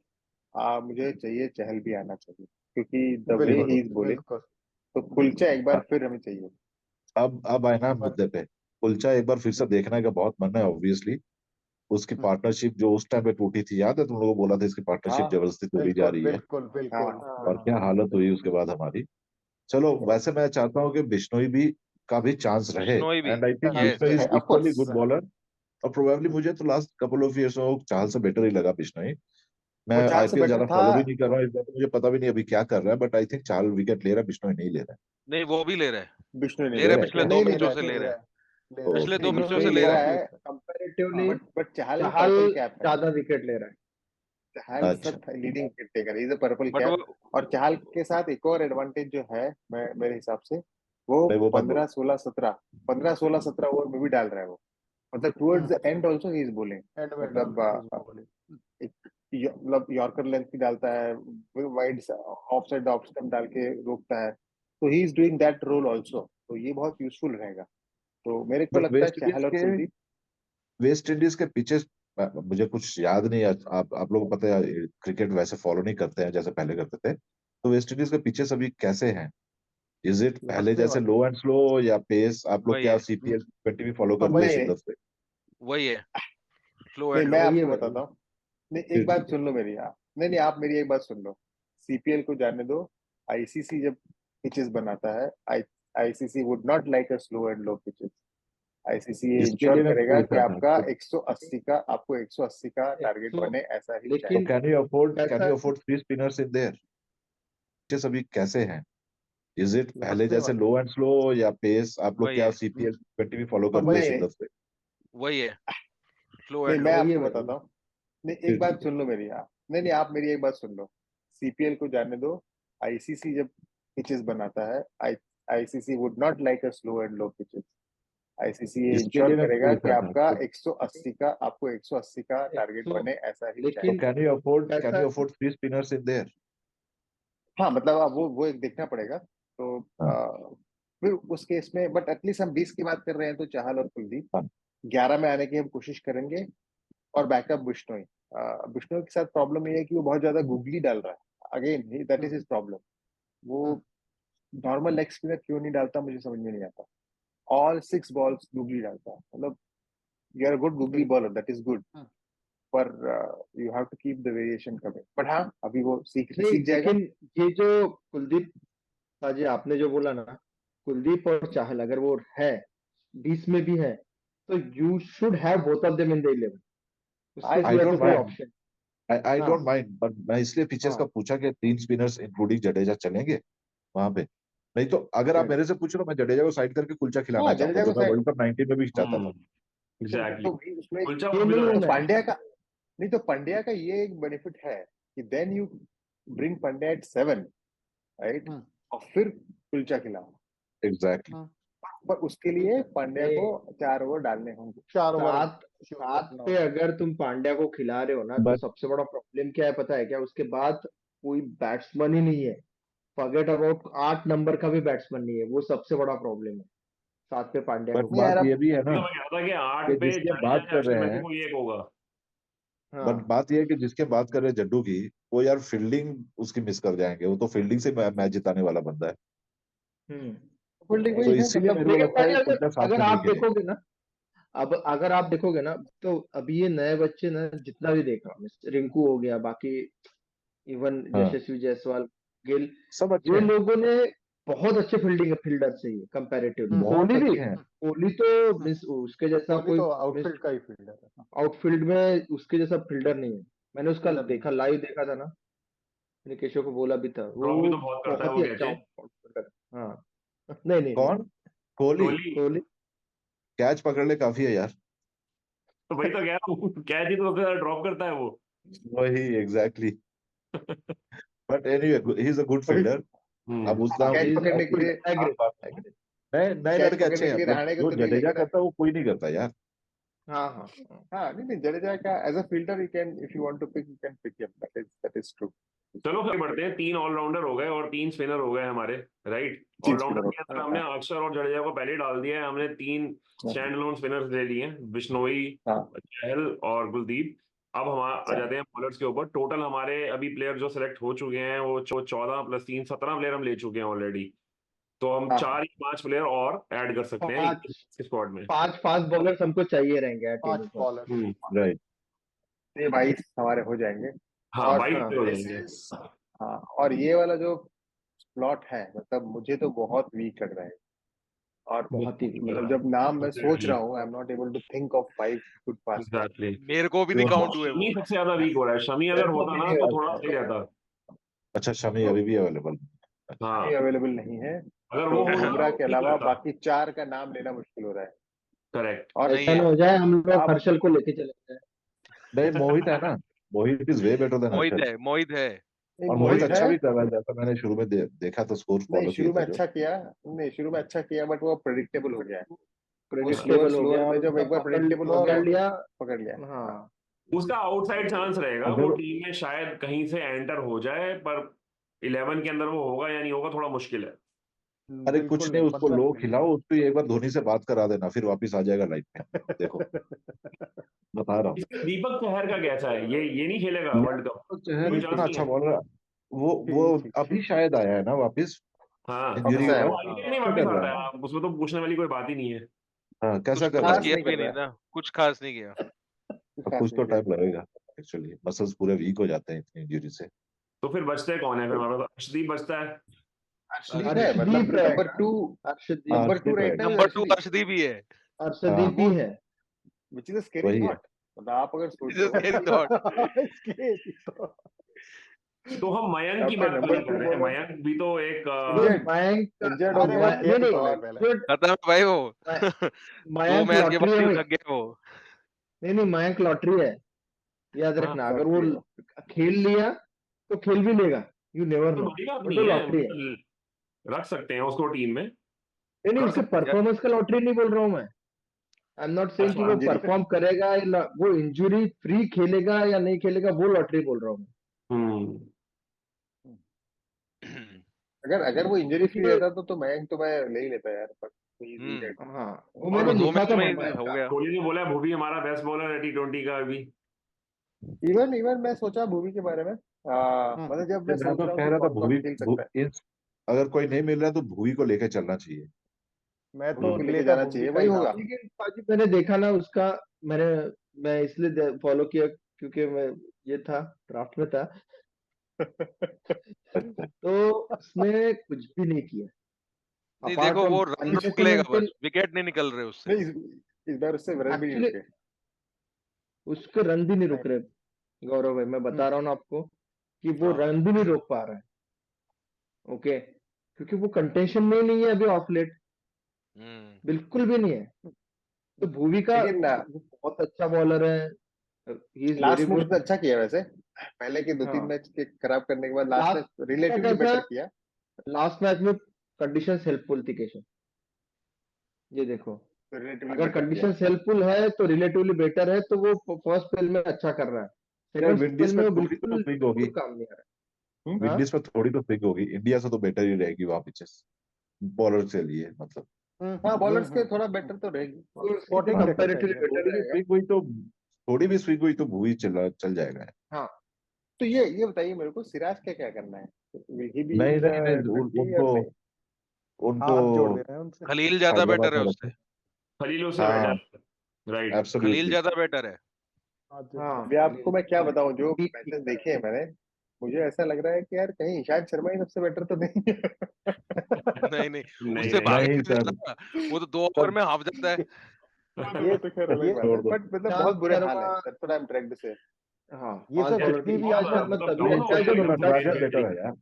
मुझे चाहिए चहल भी आना चाहिए, क्योंकि द वे बिल्कुल ही इज बोलिंग। बिल्कुल। तो कुलचा एक बार फिर हमें चाहिए। अब आए ना पर मुद्दे पे। कुलचा एक बार फिर से देखने का बहुत मन है ऑब्वियसली। उसकी पार्टनरशिप जो उस टाइम पे टूटी थी, याद है तुम लोगों को बोला था इसकी पार्टनरशिप हाँ जबरदस्ती तोड़ी जा बिल्कुल रही है, बिल्कुल बिल्कुल। हाँ और क्या हालत हुई उसके बाद हमारी। चलो वैसे मैं चाहता हूँ कि बिश्नोई भी का भी चांस रहे, बिश्नोई भी। And I think chance Bishnoi yes. Is of equally course. Good bowler. और प्रोबेबली मुझे तो लास्ट कपल ऑफ इयर्स में चाहल से बेटर ही लगा बिश्नोई। मैं वो चाल से आईपीएल बेटर ज्यादा था। फॉलो भी नहीं कर रहा हूँ इस बार, तो मुझे पता भी नहीं अभी क्या कर रहा है, but I think Chahal wicket ले रहा है, बिश्नोई नहीं ले रहा नहीं वो भी ले रहे हैं। विष्णु नहीं ले ले रहे रहा हैं, है पिछले क्या? 2 नहीं ले मैचों रहा से है, ले ले रहे रहा हैं। है, ले रहा है। पिछले 2 मैचों विष्णु से बिश्नोई ले ले रहे रहा हैं। है comparatively but Chahal Chahal purple cap है। ज्यादा विकेट ले रहा है। चहल अच्छा। सब leading wicket taker, is a purple but वो कैप। और चहल के साथ एक और एडवांटेज जो है, मैं मेरे हिसाब से, वो नहीं वो मत बोल। 15 16 17 ओवर में भी डाल रहा है वो। मतलब towards the end also he is bowling. End में मतलब बॉलिंग। मतलब यॉर्कर लेंथ की डालता है, wide off side off stump डाल के रोकता है। तो he is doing that role also, तो ये बहुत यूजफुल रहेगा। तो मेरे को बट लगता है चहल और कुलदीप। वेस्ट इंडीज के पिचेस मुझे कुछ याद नहीं है, आप लोगों को पता है क्रिकेट वैसे फॉलो नहीं करते हैं जैसे पहले करते थे, तो वेस्ट इंडीज के पिचेस अभी कैसे हैं? इज इट पहले सस्ते जैसे वाले। लो एंड स्लो, या पेस? आप लोग वही क्या है। CPL 20 भी फॉलो अब करते हैं वही नहीं शिद्दत से? वही है। स्लो नहीं, एंड मैं लो। वही है आपको भाई। बताता हूँ। नहीं, फिर एक बात ठीक है। सुन लो मेरी। आप नहीं नहीं, आप मेरी एक बात सुन लो। सीपीएल को जाने दो। आईसीसी जब पिचेस बनाता है, ICC would not like a slow and low pitches. ICC ये इसके इंश्योर लिए मैं करेगा पूछ कि रहा था आपका कि 180 का, आपको 180 का टारगेट 100, बने, ऐसा ही तो चाहिए। लेकिन कैन कैसा यू है, afford 3 spinners in their? Pitches अभी कैसे हैं? इज इट पहले सस्ते जैसे वाले। लो एंड स्लो, या पेस? आप लोग वही क्या है। CPL 20 भी फॉलो अब करते हैं वही नहीं है। नहीं शिद्दत से? वही है। स्लो नहीं, एंड मैं लो। वही है आपको भाई। बताता हूँ। नहीं, एक फिर बात ठीक है। सुन लो मेरी। आप नहीं नहीं, आप मेरी एक बात सुन लो। सीपीएल को जाने दो। आईसीसी जब पिचेस बनाता है, ICC would not like a slow and low pitches. ICC ये इसके इंश्योर लिए मैं करेगा पूछ कि रहा था आपका तो 180 का आपको 180 का टारगेट 100 बने, ऐसा ही लेकिन चाहिए। कैन कैसा यू है अफोर्ड 3 स्पिनर्स इन देयर? हाँ मतलब अब वो एक देखना पड़ेगा। तो हाँ फिर उस केस में बट एटलीस्ट हम 20 की बात कर रहे हैं तो चाहल और कुलदीप हाँ 11 में आने की हम कोशिश करेंगे। और बैकअप बिश्नोई। बिश्नोई के साथ प्रॉब्लम ये है कि वो बहुत ज्यादा गूगली डाल रहा है, again that is his problem. वो नॉर्मल लेग स्पिनर क्यों नहीं डालता मुझे समझ में नहीं आता। ऑल 6 बॉल्स गूगली डालता है, मतलब you are good googly bowler, that is good, पर you have to keep the variation coming. But हाँ अभी वो सीख नहीं, जाएगा। लेकिन ये जो कुलदीप जी आपने जो बोला ना, कुलदीप और चाहल अगर वो है 20 में भी है तो you should have both of them in the 11, उसके आई सिवाय तो डोंट कोई माइंड ऑप्शन। आई हाँ डोंट माइंड बट मैं इसलिए पिचेस का हाँ पूछा कि 3 स्पिनर्स इंक्लूडिंग जडेजा चलेंगे वहां पे। नहीं तो अगर आप चल मेरे से पूछ रहे हो, मैं जडेजा को साइड करके कुलचा खिलाना हाँ चाहता जडेजा को जो मैं साइड। वर्ल्ड कप 19 में भी चाहता था। एग्जैक्टली। तो भी उसमें कुलचा ये मुझे नहीं लगा तो होना है। पांड्या का नहीं, तो पंड्या का ये एक बेनिफिट है कि then you bring Pandya at 7, right, और फिर कुलचा खिलाओ। एग्जैक्टली पर उसके लिए पांड्या को नहीं, 4 ओवर डालने होंगे। 4 ओवर 7 पे अगर तुम पांड्या को खिला रहे हो ना, तो बट सबसे बड़ा प्रॉब्लम क्या है पता है क्या? उसके बाद कोई बैट्समैन ही नहीं है। फॉरगेट अबाउट 8 नंबर का भी बैट्समैन नहीं है, वो सबसे बड़ा प्रॉब्लम है 7 पे पांड्या को नहीं यार बात खिलाना। ये अब भी है ना तो मैं कह रहा था कि 8 कि पे जिसके जडेजा बात या कर अक्षर रहे में से हैं, कोई एक होगा। हाँ बट बात ये है कि जिसके बात कर रहे हैं जड्डू की, वो यार फील्डिंग उसकी मिस कर जाएंगे। वो तो फील्डिंग से मैच जिताने वाला बंदा है। हम्म फील्डिंग तो वही है इसीलिए मतलब। मेरे को लेकिन लगता है भाई कि अगर कुलचा साथ अगर में नहीं आप खेलेगा। देखोगे ना, अब अगर आप देखोगे ना, तो अभी ये नए बच्चे ना, जितना भी देख रहा हूँ, रिंकू हो गया, बाकी इवन हाँ यशस्वी जायसवाल, गिल, सब अच्छे ये हैं, लोगों ने बहुत अच्छे फील्डर से ही कंपैरेटिवली। बहुत कोहली भी, अच्छे हैं। कोहली तो मिस उसके जैसा कोहली कोई तो मिस आउटफील्ड का ही फील्डर है। आउटफील्ड में उसके जैसा फील्डर नहीं है। मैंने उसका फील्डर नहीं देखा, लाइव देखा था ना, मैंने केशव को बोला भी था, ड्रॉप भी वो तो बहुत करता है बहुत वो ही अच्छा कहते। आउटफील्डर। हाँ नहीं नहीं नहीं, कौन? कोहली? कोहली। कोहली कैच पकड़ ले काफी है यार। तो वही तो कह रहा हूँ, कैच ही तो सबसे ज्यादा ड्रॉप करता है वो। वही exactly. But anyway he is a good अभी फील्डर। अब उतना कैच इज पकड़ने के गुड, लिए एग्री आम बात है। एग्री। नए नए कैच लड़के अच्छे पकड़ने के हैं, लिए बट रहाणे को जो तो नहीं जडेजा लेके ना। करता है वो कोई नहीं करता यार। हाँ हाँ हाँ। हाँ नहीं नहीं, जडेजा का as a fielder you can, if you want to pick you can pick him, that is true. चलो फिर बढ़ते हैं। 3 ऑलराउंडर हो गए और 3 स्पिनर हो गए हमारे, राइट। चीज ऑलराउंडर स्पिनर। के अंदर हाँ हमने अक्षर और जडेजा को पहले ही डाल दिया है। हमने 3 स्टैंड अलोन स्पिनर्स ले लिए हैं, बिश्नोई, हाँ चहल और कुलदीप। अब हम आ जाते हैं बॉलर्स के ऊपर। टोटल हमारे अभी प्लेयर जो सिलेक्ट हो चुके हैं वो 14 + 3 17 प्लेयर हम ले चुके हैं ऑलरेडी। तो हम हाँ 4 या 5 प्लेयर और ऐड कर सकते हैं पांच इस स्क्वाड में। पांच फास्ट बॉलर्स हमको चाहिए रहेंगे टीम 5 में। बॉलर। राइट। ये 22 हमारे हो जाएंगे। हाँ, और 22 हाँ प्लेयर हो जाएंगे। हाँ और ये वाला जो स्लॉट है मतलब मुझे तो बहुत वीक लग रहा है। और बहुत ही मतलब जब नाम मैं सोच एग्जैक्टली। रहा हूँ, I am not able to think of 5 good fast bowler. Exactly. मेरे को भी नहीं काउंट हुए वो। शमी सबसे ज्यादा वीक हो रहा है। शमी अगर मेरे को होता भी ना नहीं तो थोड़ा लगता सही रहता। अच्छा शमी अभी भी अवेलेबल? नहीं हाँ, अवेलेबल नहीं है। अगर तो वो होता बुमराह तो के ठीक अलावा लगता। बाकी 4 का नाम लेना मुश्किल हो रहा है। करेक्ट। और नहीं ऐसा है, ना हो जाए हम लोग आप हर्षल को लेके चले जाए। नहीं मोहित है ना। मोहित इज वे बेटर देन मोहित हर्षल। है, मोहित है। एक और मोहित मोहित है। अच्छा भी कर रहा है, जैसा मैंने शुरू में देखा था, स्कोर नहीं फॉलो किए शुरू में थे जो। अच्छा किया, नहीं शुरू में अच्छा किया बट वो प्रेडिक्टेबल हो गया है। वो स्लोअर प्रेडिक्टेबल हो स्लोअर गया में और जब उसका एक बार प्रेडिक्टेबल हो गया पकड़ लिया। पकड़ लिया। हाँ उसका आउटसाइड चांस रहेगा, वो अगर टीम में शायद कहीं से एंटर हो जाए, पर 11 के अंदर वो होगा या नहीं होगा थोड़ा मुश्किल है। अरे कुछ बिल्कुल नहीं, नहीं, उसको लो परफेक्ट नहीं है। खिलाओ, उसको एक बार धोनी से बात करा देना, फिर वापस आ जाएगा लाइफ में। देखो बता रहा हूँ इसका दीपक चहर का कैसा है? ये नहीं खेलेगा यार। World cup? तो चहर कोई ठीक चांस इतना ठीक नहीं अच्छा है। बॉलर, वो ठीक ठीक अभी ठीक। शायद आया है ना वापस हाँ, वापस इंजरी के आया वो वो। बाद। आईपीएल नहीं कैसा वापस कर आता रहा है? है, उसमें तो पूछने वाली कोई बात ही नहीं है। हाँ कुछ कैसा कर रहा खास है? खास किया नहीं भी कर नहीं रहा है, ना, कुछ खास नहीं किया। कुछ अब खास कुछ नहीं तो किया। टाइम लगेगा। एक्चुअली मसल्स पूरे वीक हो जाते हैं इतनी इंजरी से। तो फिर बचते कौन है? फिर हमारे पास अर्शदीप बचता है। अर्शदीप है, मतलब अर्शदीप नंबर रहेगा। 2। अर्शदीप हाँ नंबर 2 अर्शदीप राइट रहेगा। Now is number 2 Arshdeep. Arshdeep ही है। अर्शदीप वो ही है। विच इज अ स्कैरी वही है। थॉट। मतलब आप अगर सोचो स्कैरी कि थॉट। इसके तो तो हम मयंक की आपका बात क्यों नंबर नहीं कर 2 रहे हैं? बॉलर मयंक भी तो एक तो इंजर्ड मयंक इंजर्ड हो अरे गया। वो नहीं खेल नहीं, तो रहा है और पहले। इंजर्ड, खत्म है भाई वो। 2 मयंक मैच के लॉटरी बाद है ही भाई। थक गए वो। नहीं नहीं, मयंक लॉटरी है, याद हाँ, रखना। अगर वो लॉटरी है। खेल लिया तो खेल भी लेगा, यू नेवर तो नो, बड़ी बात बट नहीं वो है, लॉटरी है। रख सकते हैं उसको टीम में, नहीं नहीं, कर उसके सकते हैं। परफॉर्मेंस का लॉटरी नहीं बोल रहा हूँ मैं। आई एम नॉट सेइंग कि वो Injury से। परफॉर्म करेगा या वो इंजुरी फ्री खेलेगा या नहीं खेलेगा, वो लॉटरी बोल रहा हूँ मैं। अगर अगर वो इंजरी फ्री क्योंकि रहता तो मयंक तो मैं ले ही लेता यार, but he is injured. हाँ, वो और मैंने वो 2 लिखा मैच था में ही मुंबई हो का। गया। कोहली ने बोला भुवी हमारा बेस्ट बॉलर है T20 का अभी। इवन मैं सोचा भूवी के बारे में, मतलब जब मैं मैं सोच तो रहा हूँ कह कि रहा था कौन कौन खेल सकता है, अगर कोई नहीं मिल रहा है तो भुवी को लेकर चलना चाहिए। मैं तो भूवी को लेके लेता जाना भूवी चाहिए, का वही ही होगा। नाम। लेकिन पाजी मैंने देखा ना उसका, मैं इसलिए फॉलो किया क्योंकि मैं ये था, ड्राफ्ट में था, तो उसने कुछ भी नहीं किया नहीं अपार्ट देखो फ्रॉम वो रन अनलेस रोक एंड लेगा, अंटिल। बस विकेट नहीं निकल रहे उससे। नहीं, इस बार उससे रन भी नहीं एक्चुअली रुके। उसके रन भी नहीं रुक नहीं। रहे गौरव भाई, मैं बता रहा हूँ ना आपको कि वो हाँ। रन भी नहीं रोक पा रहा है। ओके, क्योंकि वो कंटेंशन में ही नहीं है अभी ऑफ लेट, बिल्कुल भी नहीं है। तो भुवी का लेकिन बहुत अच्छा बॉलर है, ही इज वेरी लास्ट में गुड। उसने अच्छा किया वैसे, पहले के 2-3 हाँ, मैच के खराब करने के बाद लास्ट लास्ट में रिलेटिवली कैसा, बेटर किया। लास्ट मैच में कंडीशन हेल्पफुल थी केशव, ये देखो, रिलेटिवली अगर बेटर किया। कंडीशन हेल्पफुल है तो रिलेटिवली बेटर है, तो वो फर्स्ट स्पेल में अच्छा कर रहा है, यार सेकंड स्पेल विंडीज में में वो थोड़ी तो बिल्कुल स्विंग बिल्कुल होगी, काम नहीं आ रहा है। हाँ, विंडीज में थोड़ी तो स्विंग होगी, इंडिया से तो बेटर ही रहेगी वहां पीछे बॉलर के लिए, मतलब हाँ, बॉलर्स के थोड़ा बेटर तो रहेगी। स्पॉटिंग रहनी कंपैरेटिवली चाहिए। बेटर थोड़ी भी रहेगा। स्विंग हुई तो भुवी चल जाएगा। हाँ, तो ये बताइए मेरे को, सिराज का क्या करना है? विल ही बी नहीं इन द नहीं नहीं 20 उनको और नहीं? उनको हाथ जोड़ दे रहे हैं उनसे। खलील ज्यादा हैदराबाद बेटर है में उससे। रखो। खलील उससे हाँ बेटर, राइट। खलील एब्सोल्युटली। ज्यादा बेटर है। हाथ जोड़ हाँ, अभी आपको मैं क्या बताऊं, जो ठीक ठीक मैचेस है। देखे हैं मैंने, मुझे ऐसा लग रहा है कि यार कहीं ईशांत शर्मा ही सबसे बेटर तो नहीं है। नहीं नहीं, नहीं उससे नहीं भागे नहीं नहीं सर, जाता, वो तो 2 ओवर सर में हाफ जाता है। वो तो खैर अलग ये बात छोड़ है, दो। बट मतलब ईशांत बहुत बुरे हाल शर्मा, है, that's what I am trying to say. हाँ, ये 5 सब बॉलर जितनी के भी और ईशांत आपने शर्मा मतलब तभी दोनों अच्छा है होते जब हैं, तो नटराजन नटराजन पेस बेटर खेलता है है। यार,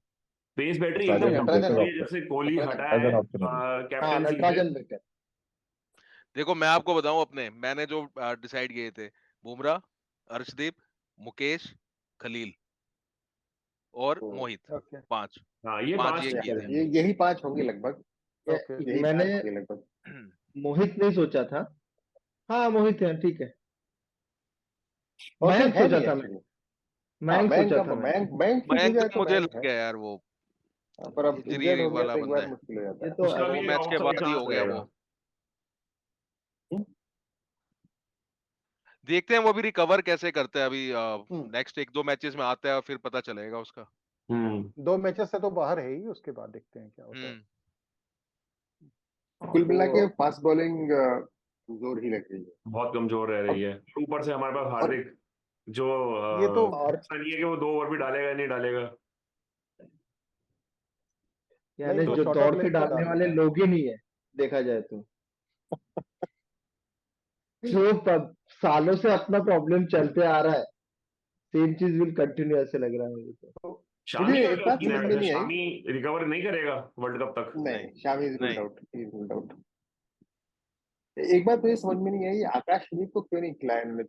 पेस बैटरी एकदम नटराजन नटराजन बेटर है, ऑप्शन जैसे कोहली हटा नटराजन है एज एन ऑप्शन है। हाँ, कैप्टेंसी से। नटराजन बेटर। देखो मैं आपको बताऊं, अपने मैंने जो डिसाइड किए थे, बुमराह, अर्शदीप, मुकेश, खलील और मोहित, ओके 5 हाँ, ये 5 5 ये ठीक किए है। थे। ये यही 5 होंगे लगभग, ओके। यही मैंने 5 होंगे लगभग। मोहित नहीं सोचा था। हाँ, मोहित है, ठीक है। और कोई मयंक है सोचा नहीं था मैं, एक्चुअली। हाँ, मयंक मयंक सोचा का था मैं। मयंक फिट हो मयंक जाए तो तो मुझे मयंक लग है। गया यार, वो पर अब इंजर्ड इंजरी हो गया वाला तो एक बंदा बार है। मुश्किल हो जाता ये है। तो उसका भी 2 मैच के ऑफ बाद ही चांस हो गया रहेगा। वो। देखते हैं वो भी रिकवर कैसे करता है अभी। नेक्स्ट 1-2 मैचेस में आता है और फिर पता चलेगा उसका। 2 मैचेस से तो बाहर है ही, उसके बाद देखते हैं क्या होता है। हाँ, कुल मिला के वो फास्ट बॉलिंग जोर ही लग रही है। बहुत कमजोर रह रही अब है, ऊपर से हमारे पास और हार्दिक, जो ये तो और ऐसा नहीं है कि वो 2 ओवर भी डालेगा या नहीं डालेगा। नहीं, यानी वो जो शॉर्टर दौड़ के लेग तो डालने डाल वाले देता है। लोग ही नहीं है, देखा जाए तो। जो सालों से अपना प्रॉब्लम चलते आ रहा है, सेम चीज विल कंटिन्यू, ऐसे लग रहा है मुझे तो। तो शामी मुझे का एक क्या बात सीन समझ है में वैसे? नहीं आई। शामी रिकवर नहीं करेगा वर्ल्ड कप तक? नहीं नहीं, शामी इज रूल्ड नहीं, out, he is ruled out. एक बात मुझे समझ में नहीं आई, आकाशदीप को क्यों नहीं खिलाया इन्होंने?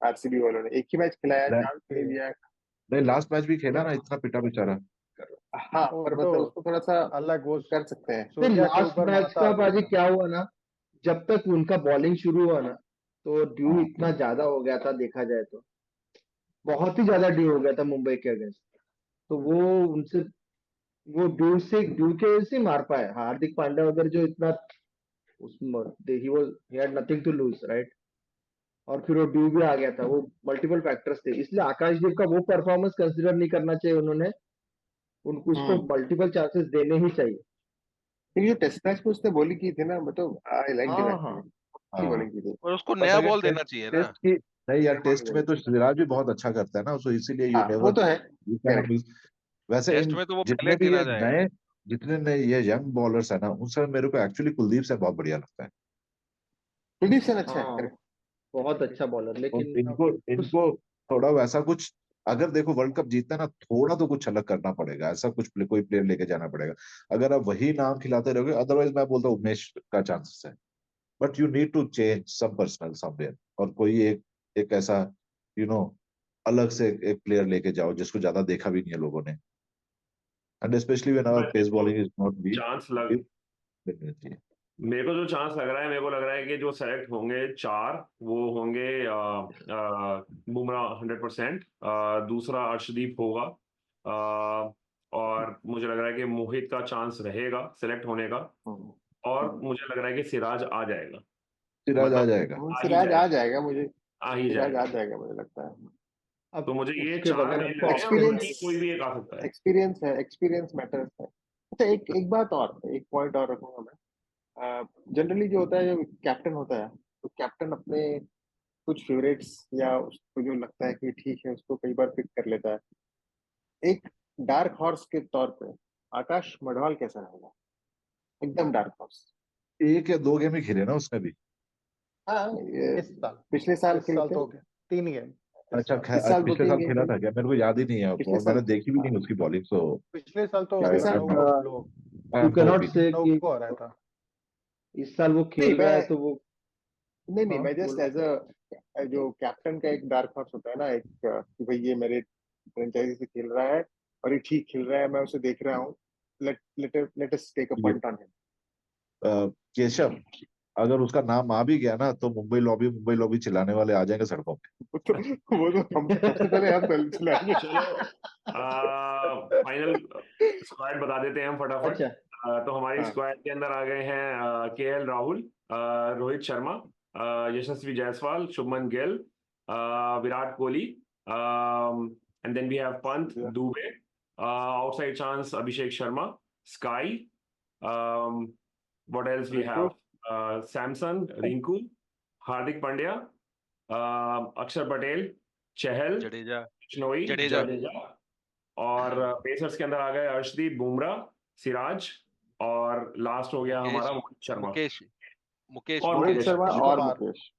आरसीबी वालों ने एक ही मैच खिलाया, चांस दे दिया। नहीं लास्ट मैच भी खेला ना, इतना पिटा बेचारा। हाँ, वो पर तो मतलब उसको थोड़ा सा अलग, वो कर सकते हैं। नहीं, सूर्या के लास्ट ऊपर मैच माता का आ गई बाजी था। क्या हुआ ना, जब तक उनका बॉलिंग शुरू हुआ ना, तो ड्यू इतना ज्यादा हो गया था, देखा जाए तो बहुत ही ज्यादा ड्यू हो गया था मुंबई के अगेंस्ट। तो वो उनसे, वो ड्यू के वजह से ही मार पाए। हार्दिक पांड्या अगर जो इतना उसमें, he was, he had nothing to lose, right. और फिर वो ड्यू भी आ गया था, वो मल्टीपल फैक्टर्स थे, इसलिए आकाशदीप का वो परफॉर्मेंस कंसिडर नहीं करना चाहिए उन्होंने, उनको उसको हम्म। मल्टीपल चांसेस देने ही चाहिए। ये टेस्ट मैच में उसने बॉलिंग की थी ना, मतलब आई लाइक हाँ हिम हाँ, एक्चुअली, अच्छी हाँ बॉलिंग की थी। और उसको बट नया अगर बॉल टेस्ट देना चाहिए ना। टेस्ट की नहीं यार, हाँ टेस्ट में तो सिराज भी बहुत अच्छा करता है ना, सो इसीलिए यू हाँ, वो नेवर तो है, यू कैन करेक्ट। मिस। वैसे टेस्ट इन में तो वो पहले जितने भी गिना ये जाएगा। नए जितने नए ये यंग बॉलर्स है ना, उन सब मेरे को एक्चुअली कुलदीप से बहुत बढ़िया लगता है। कुलदीप सेन अच्छा है, हाँ, करेक्ट। बहुत अच्छा बॉलर, और लेकिन इनको उस, इनको थोड़ा वैसा कुछ, अगर देखो वर्ल्ड कप जीतना है ना, थोड़ा तो कुछ अलग करना पड़ेगा, ऐसा कुछ कोई प्लेयर लेके जाना पड़ेगा। अगर आप वही नाम खिलाते रहोगे, अदरवाइज मैं बोलता हूँ उमेश का चांसेस है। But you need to change some personal somewhere, और कोई एक एक ऐसा यू नो अलग से एक प्लेयर लेके जाओ जिसको ज्यादा देखा भी नहीं है लोगों ने, एंड स्पेशली व्हेन आवर मैं पेस देखो bowling is not weak, chance लग मिलना चाहिए। मेरे को जो चांस लग रहा है, मेरे को लग रहा है कि जो सेलेक्ट होंगे 4 वो होंगे बुमराह 100%, दूसरा अर्शदीप होगा, और मुझे लग रहा है कि मोहित का चांस रहेगा सेलेक्ट होने का, और मुझे लग रहा है कि सिराज आ जाएगा, सिराज आ मतलब जाएगा। आ ही सिराज आ जाएगा, जाएगा, मुझे आ ही सिराज आ जाएगा। जाएगा मुझे लगता है। अब तो मुझे ये उसके 4 बगैर नेम हमको लग रहे हैं, उनमें एक्सपीरियंस से कोई भी एक आ सकता है। एक्सपीरियंस है, एक्सपीरियंस मैटर्स है। अच्छा, एक एक बात और, एक पॉइंट और रखूंगा मैं। जनरली जो होता है, जो कैप्टन होता है, तो कैप्टन अपने कुछ फेवरेट्स या उसको जो लगता है कि ठीक है उसको कई बार पिक कर लेता है। एक डार्क हॉर्स के तौर पे आकाश मडवाल कैसा रहेगा? एकदम डार्क हॉर्स। 1 या 2 गेम ही खेले ना उसने भी। हाँ, ये इस साल पिछले साल इस खेले साल थे। तो हो गया 3 गेम इस अच्छा, साल। इस साल पिछले 2-3 साल गेम खेला खेले। था क्या? मेरे को याद ही नहीं है, पिछले और साल, मैंने देखी भी हाँ, नहीं उसकी बॉलिंग, सो पिछले साल तो पिछले साल आई यू एम कैनॉट होपिंग। से कि को आ रहा था। इस साल वो नहीं खेल रहा है मैं तो वो नहीं, हाँ मैं जस्ट बोलो। एज अ जो कैप्टन का एक डार्क हॉर्स होता है ना, एक कि भाई ये मेरे फ्रेंचाइजी से खेल रहा है और ये ठीक खेल रहा है, मैं उसे देख रहा हूँ। Let us take a point on Keshav, अगर उसका नाम आ भी गया ना तो मुंबई लॉबी चिल्लाने वाले आ जाएंगे सड़कों पे। हिम। वो तो हम सबसे पहले हम चलाएंगे। चलो फाइनल स्क्वाड बता देते हैं हम फटाफट। अच्छा, तो हमारी हाँ, स्क्वाड के अंदर आ गए हैं KL Rahul, Rohit Sharma, Yashasvi Jaiswal, Shubman Gill, Virat Kohli, and then we have Pant, Dubey, outside chance Abhishek Sharma, SKY, what else we Rinku, have, Samson, Rinku, Hardik Pandya, Axar Patel, चहल, जडेजा बिश्नोई, जडेजा जडेजा, और पेसर्स के अंदर आ गए अर्शदीप, बुमराह, सिराज, और लास्ट हो गया मुकेश हमारा मोहित शर्मा मुकेश मुकेश और रोहित मुकेश मुकेश शर्मा शर्मा। और कुमार मुकेश।